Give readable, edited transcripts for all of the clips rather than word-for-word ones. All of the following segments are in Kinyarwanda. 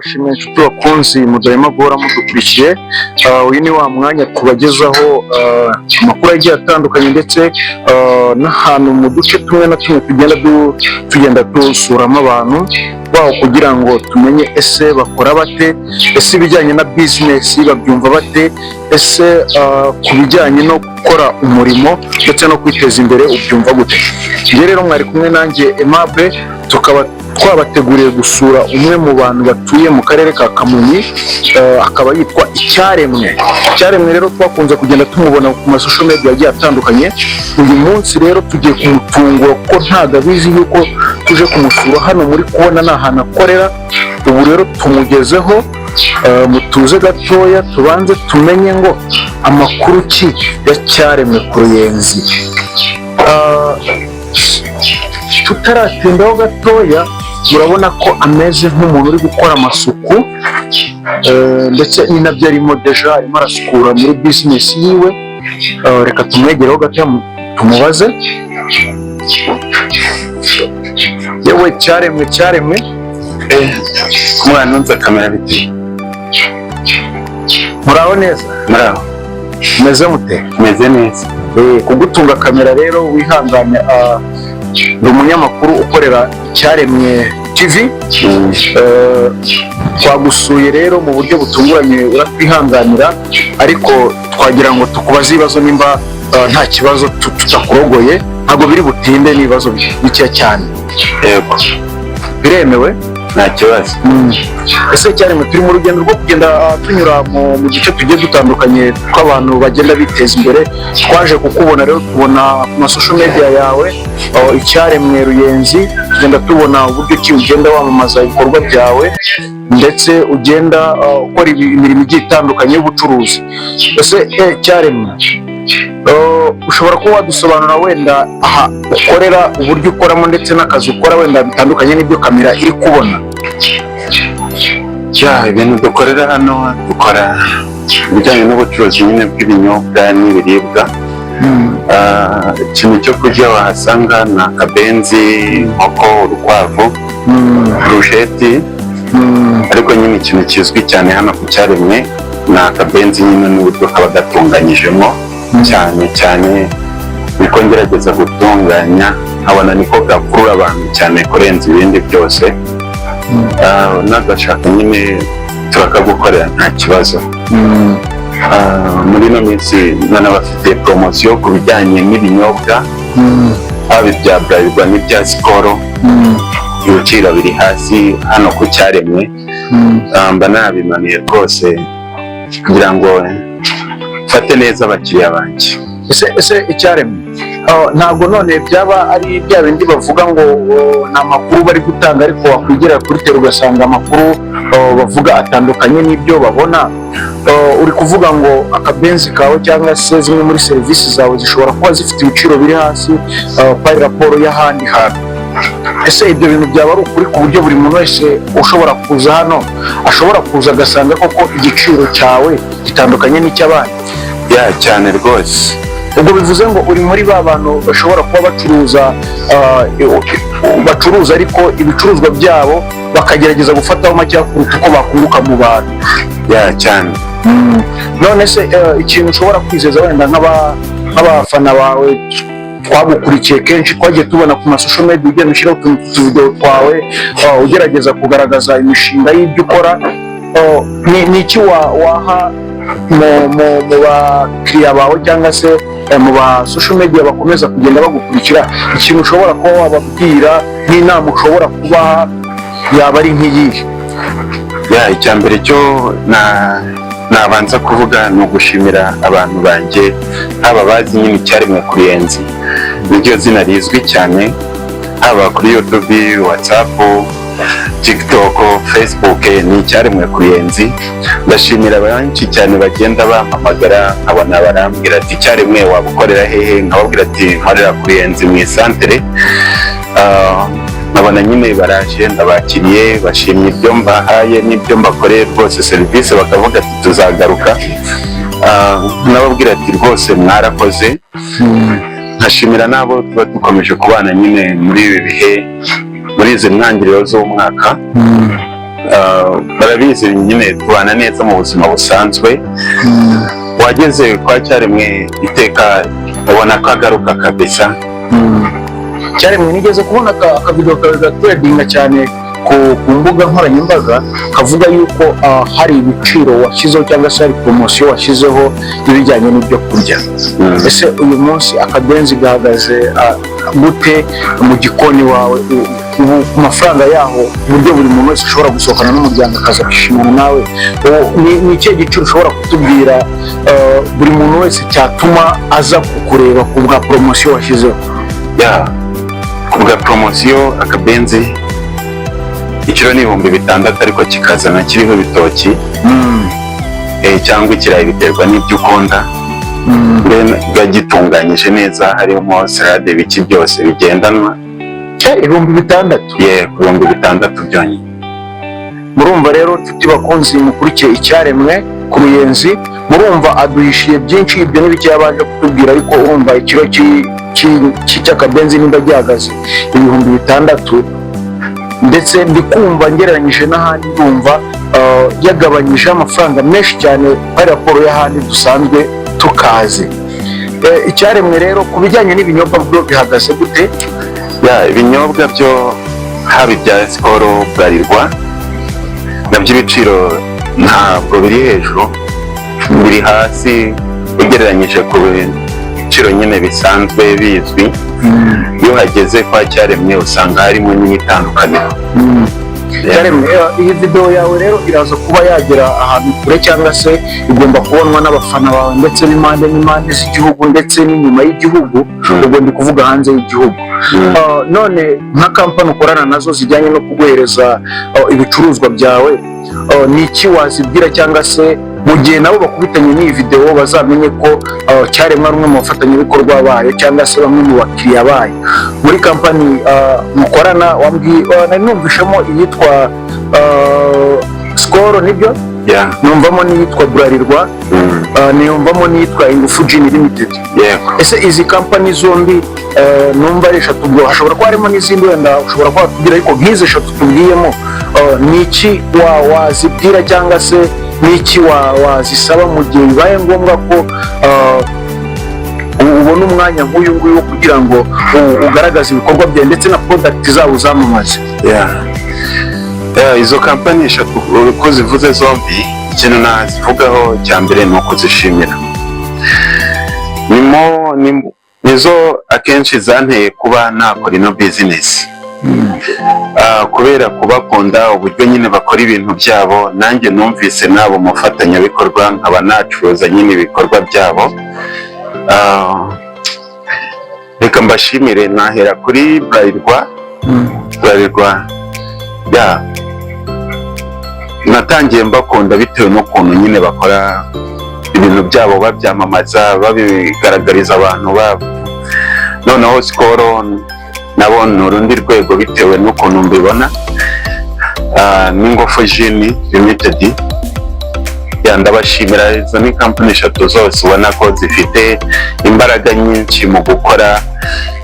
turabashimiye inshuti bakunzi mudahema guhora mudukurikiye. Uyu ni wa mwanya tubagezaho amakuru agiye atandukanye ndetse n'ahantu mu duce tumwe na tumwe tugenda dusuramo abantu baho kugira ngo tumenye ese bakora bate, ese ibijyanye na business babyumva bate, ese ku bijyanye no gukora umurimo ndetse no kwiteza imbere ubyumva gute. Njye rero mwari kumwe nanjye Aimable, tukaba twabateguriye gusura umwe mu bantu batuye mu karere ka Kamonyi, akaba yitwa Icyaremwe. Icyaremwe rero twakunze kugenda tumubona ku masosho media agiye atandukanye. Uyu munsi rero tugiye kumutungura kuko ntago abizi yuko tuje kumusura hano muri kubona n'ahantu akorera. Ubu rero tumugezeho, mutuze gatoya tubanze tumenye ngo amakuru ki ya Cyaremwe ku Ruyenzi. Tutaratindaho gatoya, murabona ko ameze nk'umuntu uri gukora amasuku, ndetse ni nabyo arimo deja, arimo arasukura muri business yiwe. Reka tumwegereho gatoya tumubaze. Yewe Cyaremwe mwana nza kamera biti. Muraho neza? Muraho. Meze mute? Meze neza. Kugutunga kamera rero wihangane, ni umunyamakuru ukorera Icyaremwe TV. Twagusuye rero mu buryo butunguranye, uratwihanganira, ariko twagira ngo tukubaze ibibazo nimba nta kibazo tutakurogoye. Ntabwo biri butinde, n'ibibazo bike cyane. Yego. Biremewe? Nta kibazo. Ese Cyaremwe, turi mu rugendo rwo kugenda tunyura mu duce tugiye dutandukanye tw'abantu bagenda biteza imbere. Twaje kukubona rero, tubona ku masosho media yawe Icyaremwe Ruyenzi, tugenda tubona uburyo ki ugenda wamamaza ibikorwa byawe ndetse ugenda ukora imirimo igiye itandukanye y'ubucuruzi. Ese Cyaremwe, ushobora kuba wadusobanura wenda aha ukorera, uburyo ukoramo ndetse n'akazi ukora wenda bitandukanye n'ibyo kamera iri kubona? Ibintu dukorera hano, dukora ibijyanye n'ubucuruzi nyine bw'ibinyobwa n'ibiribwa. Ikintu cyo kurya wahasanga ni akabenzi, inkoko, urukwavu, burusheti, ariko nyine ikintu kizwi cyane hano ku Cyaremwe ni akabenzi nyine n'uburyo kaba gatunganyijemo cyane niko ngerageza gutunganya, nkabona niko gakurura abantu cyane kurenza ibindi byose. Nagashaka nyine turakagukorera nta kibazo. Muri ino minsi none bafite promosiyo ku bijyanye n'ibinyobwa, haba ibya Bralirwa n'ibya Skol. Ibiciro biri hasi hano ku Cyaremwe. Mba nabimanuye rwose kugira ngo mfate neza abakiriya banjye. Ese Icyaremwe, ntabwo none byaba ari bya bindi bavuga ngo ni amakuru bari gutanga, ariko wakwigira kuri tele ugasanga amakuru bavuga atandukanye n'ibyo babona? Uri kuvuga ngo akabenzi kawe cyangwa se zimwe muri serivisi zawe zishobora kuba zifite ibiciro biri hasi pari raporo y'ahandi hantu. Ese ibyo bintu byaba ari ukuri ku buryo buri muntu wese ushobora kuza hano ashobora kuza agasanga koko igiciro cyawe gitandukanye n'icy'abandi? Cyane rwose. Ubwo bivuze ngo uri muri ba bantu bashobora kuba bacuruza ariko ibicuruzwa byabo bakagerageza gufataho make kuruta uko bakunguka mu bantu? Cyane. None se ikintu ushobora kwizeza wenda nk'abafana bawe twagukurikiye kenshi, twagiye tubona ku masosho media ugenda ushyiraho utuvideo twawe ugerageza kugaragaza imishinga y'ibyo ukora, ni iki waha mu bakiriya bawe cyangwa se mu ba social media bakomeza kugenda bagukurikira? Ikintu ushobora kuba wababwira n'inama ushobora kubaha yaba ari nk'iyihe? Icya mbere cyo nabanza kuvuga ni ugushimira abantu banjye, haba bazi nyine Icyaremwe ku Ruyenzi, niryo zina rizwi cyane, haba kuri YouTube, WhatsApp, TikTok, Facebook, ni Icyaremwe ku Ruyenzi. Ndashimira benshi cyane bagenda bampamagara, nkabona barambwira ati Icyaremwe wabukorera hehe, nkababwira ati nkorera ku Ruyenzi mu isantere. Nkabona nyine baraje, ndabakiriye, bashimye ibyo mbahaye n'ibyo mbakoreye rwose serivisi, bakavuga ati tuzagaruka. Nababwira ati rwose mwarakoze. Nkashimira nabo tuba dukomeje kubana nyine muri ibi bihe, muri izi ntangiriro z'umwaka. barabizi nyine tubana neza mu buzima busanzwe. Wageze kwa Cyaremwe iteka ubona ko agaruka kabisa. Cyaremwe nigeze kubona akavideo gatrendinga cyane ku mbuga nkoranyambaga kavuga yuko hari ibiciro washyizeho cyangwa se hari promosiyo washyizeho ibijyanye n'ibyo kurya. Ese uyu munsi akabenzi gahagaze gute mu gikoni wawe? Ku mafaranga yaho uburyo buri muntu wese ushobora gusohokana n'umuryango akaza kwishimana nawe, ni ikihe giciro ushobora kutubwira buri muntu wese cyatuma aza kukureba ku bwa promosiyo washyizeho? Ku bwa promosiyo akabenzi ikiro ni 6,000 ariko kikazana kiriho ibitoki cyangwa ikirayi biterwa n'ibyo ukunda. Gitunganyije neza, harimo salade, biki byose bigendanwa. 6,000? 6,000 byonyine. Murumva rero tuti bakunzi mukurikiye Icyaremwe ku Ruyenzi, murumva aduhishiye byinshi. Ibyo ni bike yabanje kutubwira, ariko urumva ikiro cy'akabenzi nimba gihagaze 6,000, ndetse ndikumva ngereranyije n'ahandi ndumva yagabanyije amafaranga menshi cyane ari raporo y'ahandi dusanzwe tukazi. Icyaremwe rero ku bijyanye n'ibinyobwa byo bihagaze gute? Ibinyobwa byo haba ibya Skol, Bralirwa, nabyo ibiciro ntabwo biri hejuru, biri hasi ugereranyije ku biciro nyine bisanzwe bizwi. Iyo hageze kwa Cyaremwe usanga harimo n'itandukaniro. Cyaremwe, iyi video yawe rero iraza kuba yagera ahantu kure, cyangwa se igomba kubonwa n'abafana bawe ndetse n'impande z'igihugu ndetse n'inyuma y'igihugu, ubwo ndi kuvuga hanze y'igihugu. None nka kampani ukorana nazo zijyanye no kuguhereza ibicuruzwa byawe, ni iki wazibwira, cyangwa se mu gihe nabo bakubitanye n'iyi video bazamenye ko Cyaremwe ari umwe mu bafatanyabikorwa bayo cyangwa se bamwe mu bakiriya bayo? Muri kampani mukorana nari numvishemo iyitwa Skol, nibyo? Numvamo n'iyitwa Bralirwa, niyumvamo n'iyitwa Ingufu Gin Limited. Ese izi kampani zombi numva ari 3, ubwo hashobora kuba harimo n'izindi wenda ushobora kuba watubwira, ariko nk'izi 3 tubwiyemo, ni iki wazibwira, cyangwa se ni iki wazisaba mu gihe bibaye ngombwa ko ubona umwanya nk'uyu nguyu wo kugira ngo ugaragaze ibikorwa byawe ndetse na product zabo uzamamaze? Izo kampani 3 uko zivuze zombi, ikintu nazivugaho cya mbere ni ukuzishimira. Nizo akenshi zanteye kuba nakora ino business, kubera kubakunda uburyo nyine bakora ibintu byabo. Nanjye numvise nabo mufatanyabikorwa, nkaba nacuruza nyine ibikorwa byabo. Reka mbashimire, nahera kuri Bralirwa. Natangiye mbakunda bitewe n'ukuntu nyine bakora ibintu byabo, babyamamaza, babigaragariza abantu babo. Noneho Skol nabo ni urundi rwego bitewe n'ukuntu mbibona. n'Ingufu Gin Limited. Ndabashimira, izo ni kampani 3 zose ubona ko zifite imbaraga nyinshi mu gukora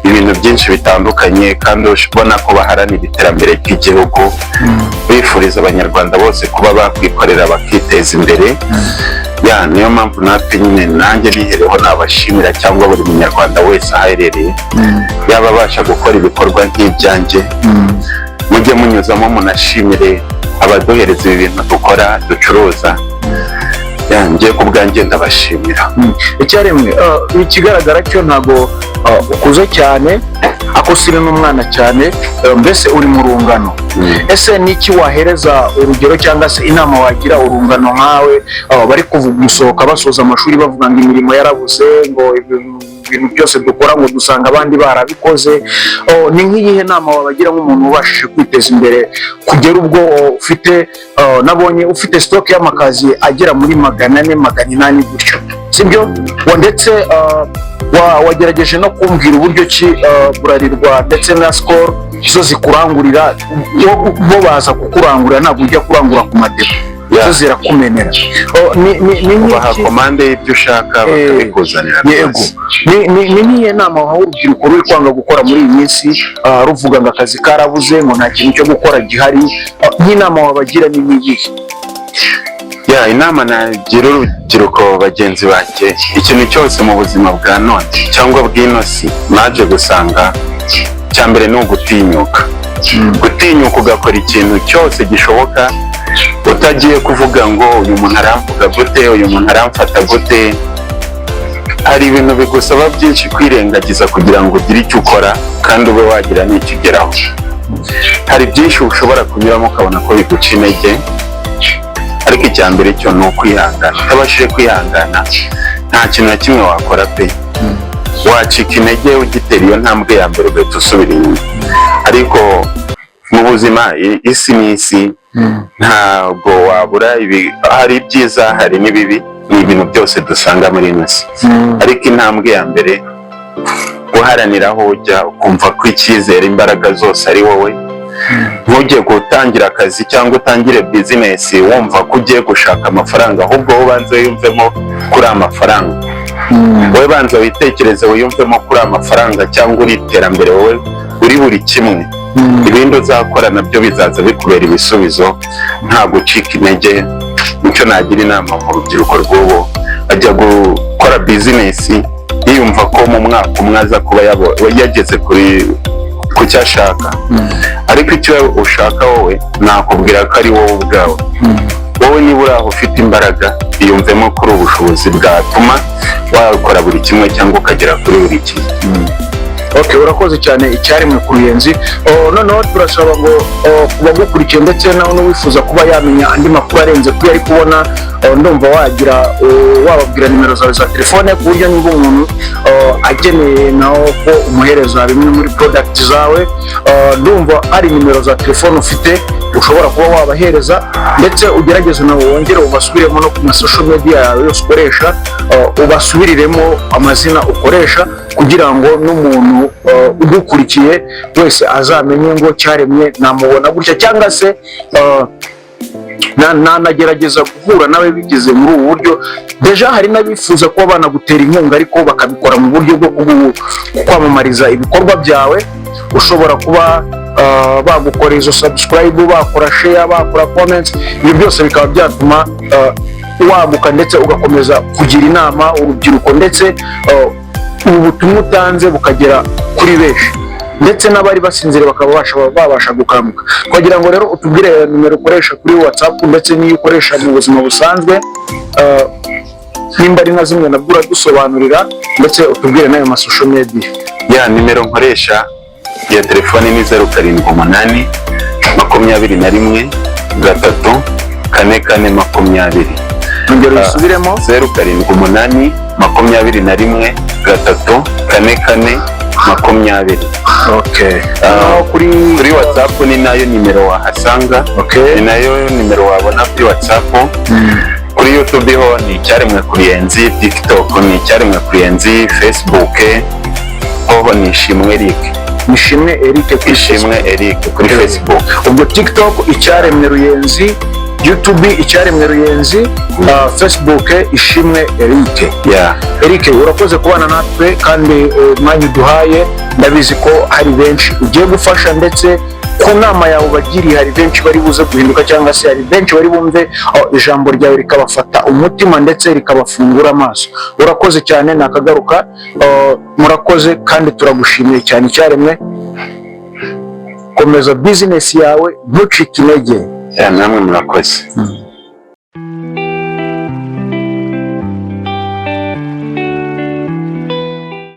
ibintu byinshi bitandukanye, kandi ubona ko baharanira iterambere ry'igihugu. Bifuriza abanyarwanda bose kuba bakwikorera bakiteza imbere. Niyo mpamvu natwe nyine nanjye nihereho nabashimira, cyangwa buri munyarwanda wese aherereye yaba abasha gukora ibikorwa nk'ibyanjye. Mujye munyuzamo munashimire abaduhereza ibi bintu dukora ducuruza. Ngiye ku bwanjye ndabashimira. Icyaremwe, ikigaragara cyo ntabwo ukuze cyane, akusiri n'umwana cyane, mbese uri mu rungano. Ese niki wahereza urugero cyangwa se inama wagira urungano nkawe bari gusohoka basoza amashuri bavuga ngo imirimo yarabuze, ngo ibintu byose dukora ngo dusanga abandi barabikoze? Ni nk'iyihe nama wabagira nk'umuntu ubashije kwiteza imbere kugera ubwo ufite nabonye ufite stock y'amakazi agera muri 400 800 gutyo, sibyo? Ndetse wagerageje no kumbwira uburyo ki Bralirwa ndetse na Skol zo zikurangurira, bo baza kukurangurira, ntabwo ujya kurangura ku madepo? zo zirakumenera. Ubaha komande y'ibyo ushaka bakabikuzanira. Yego, ni niye nama waha urubyiruko ruri kwanga gukora muri iyi minsi, ruvuga ngo akazi karabuze, ngo nta kintu cyo gukora gihari, nk'inama wabagira ni iyihe? Inama nagira urubyiruko bagenzi banjye, ikintu cyose mu buzima bwa none cyangwa bw'ino si naje gusanga cya mbere ni ugutinyuka. Gutinyuka ugakora ikintu cyose gishoboka, utagiye kuvuga ngo uyu muntu aramvuga gute, uyu muntu aramfata gute. Hari ibintu bigusaba byinshi kwirengagiza kugira ngo ugire icyo ukora kandi ube wagira n'icyo ugeraho. Hari byinshi ushobora kunyuramo ukabona ko biguca intege, ariko icya mbere cyo ni ukwihangana. Utabashije kwihangana nta kintu na kimwe wakora pe. Wacika intege ugitera iyo ntambwe ya mbere ugahita usubira inyuma. Ariko mu buzima isi ni isi, ntabwo wabura hari ibyiza hari n'ibibi, ni ibintu byose dusanga muri ino si. Ariko intambwe ya mbere guharanira aho ujya, ukumva ko icyizere imbaraga zose ari wowe. Ntujye gutangira akazi cyangwa utangire bizinesi wumva ko ugiye gushaka amafaranga, ahubwo wowe banza wiyumvemo kuri amafaranga. Wowe banza witekereze wiyumvemo kuri amafaranga cyangwa uri iterambere, wowe uri buri kimwe. Ibindi uzakora nabyo bizaza bikubera ibisubizo, nta gucika intege. Nicyo nagira inama mu rubyiruko rw'ubu, ajya gukora bizinesi yiyumva ko mu mwaka umwe aza kuba yageze ku cyo ashaka. Ariko icyo ushaka wowe nakubwira ko ari wowe ubwawe. Wowe niba uri aho ufite imbaraga, yiyumvemo kuri ubushobozi bwatuma wakora buri kimwe cyangwa ukagera kuri buri kimwe. Okay, urakoze cyane Icyaremwe ku Ruyenzi. Noneho turasaba ngo kubagukurikiye ndetse nawe n'uwifuza kuba yamenya andi makuru arenze kuyo ari kubona, ndumva wababwira nimero zawe za telefone ku buryo niba umuntu ageneye naho ko umuhereza bimwe muri product zawe, ndumva ari nimero za telefone ufite ushobora kuba wabahereza, ndetse ugerageze nawe wongere ubasubiremo no ku social media yawe yose ukoresha, ubasubiriremo amazina ukoresha kugira ngo n'umuntu ugukurikiye wese azamenye ngo Cyaremwe namubona gutya, cyangwa se nanagerageza guhura nawe bigeze muri ubu buryo. Deja hari n'abifuza kuba banagutera inkunga ariko bakabikora mu buryo bwo kwamamariza ibikorwa byawe. Ushobora kuba bagukora izo subscribe, bakora share, bakora comments, ibyo byose bikaba byatuma waguka ndetse ugakomeza kugira inama urubyiruko, ndetse ubu butumwa utanze bukagera kuri benshi, ndetse n'abari basinzire bakaba babasha gukanguka. Kugira ngo rero utubwire nimero ukoresha kuri WhatsApp ndetse n'iyo ukoresha mu buzima busanzwe, nimba ari nka zimwe nabwo uradusobanurira, ndetse utubwire n'ayo social media. Nimero nkoresha ya telefone ni 078 21 3 44 Ngero isubiremo 078 21 3 44 Okay. Kuri WhatsApp ni nayo nimero wahasanga. Okay. Ni nayo nimero wabona kuri WhatsApp. Kuri YouTube ho ni Icyaremwe ku Ruyenzi, TikTok ni Icyaremwe ku Ruyenzi, Facebook ho ni Ishimwe Eric. Ishimwe Eric kuri Facebook. Ubwo TikTok Icyaremwe Ruyenzi, YouTube Icyaremwe Ruyenzi, Facebook Ishimwe Eric. Eric, urakoze kubana natwe kandi umwanya uduhaye. Ndabizi ko hari benshi ugiye gufasha, ndetse ku nama yawe bagiriye hari benshi bari buze guhinduka, cyangwa se hari benshi bari bumve ijambo ryawe rikabafata umutima ndetse rikabafungura amaso. Urakoze cyane, nakagaruka. Murakoze kandi turagushimiye cyane Icyaremwe. Komeza business yawe, ntucike intege. Namwe murakoze.